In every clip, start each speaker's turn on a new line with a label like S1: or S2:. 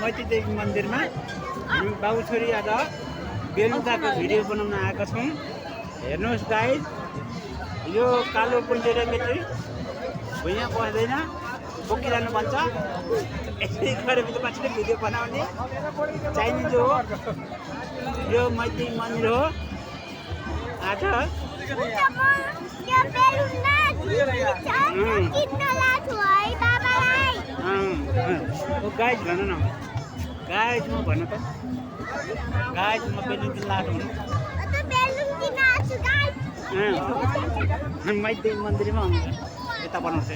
S1: मैत्री देवी मन्दिरमा हामी बाबु छोरी आज बेलुकाको भिडियो बनाउन आएका छौँ। हेर्नुहोस् गाइस, यो कालो पुन्डेरले चाहिँ भुइँमा बस्दैन, बोकिरहनु भन्छ। यसरी गरेपछि पछाडि भिडियो बनाउने चाहिने हो। यो मैत्री मन्दिर हो। आज गाइस भन न, गाइस म भन त, गाइस म बेलुन किन लाट हुनु मैत्री मन्दिरमा हुन्छ। यता बनाउँछ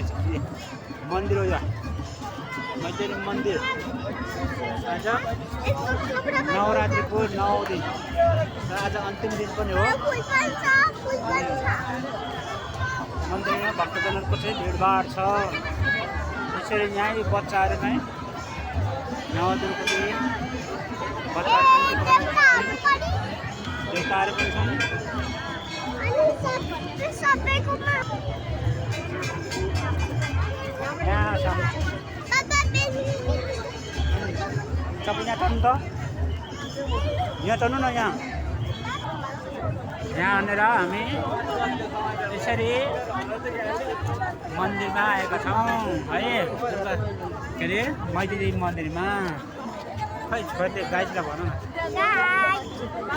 S1: मन्दिर हो यो मैत्री मन्दिर। आज नवरात्रिको 9 दिन र आज अन्तिम दिन पनि हो। मन्दिरमा भक्तजनको चाहिँ भिडभाड छ। त्यसरी यहाँ बच्चाहरू चाहिँ नवदुर्गाको बच्चाहरू देवताहरू पनि छन्। यहाँ सबै यहाँ चढ्नु त, यहाँ चढ्नु न। यहाँ भनेर हामी यसरी मन्दिरमा आएका छौँ है। के अरे मैत्री देवी मन्दिरमा। खै छोरी गाइजलाई भन न,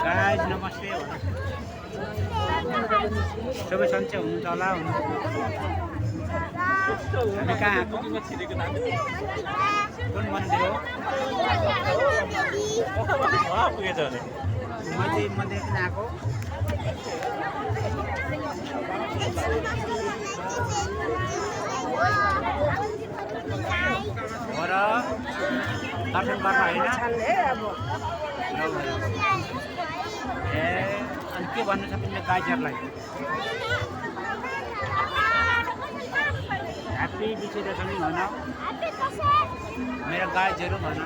S1: गाइज नमस्ते भन। सबै सन्चै हुनुहुन्छ होला। हामी कहाँ आएको? कुन मन्दिर हो? मैत्री मन्दिर किन आएको? र दर्शन गर्न होइन। ए अनि के भन्न सकिन्छ गाइजहरूलाई? ह्याप्पी विजयदशमी भन मेरो गाइजहरू भन।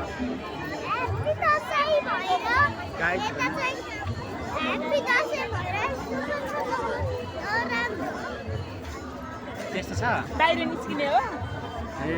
S1: त्यस्तो छ बाहिर निस्किने हो। ए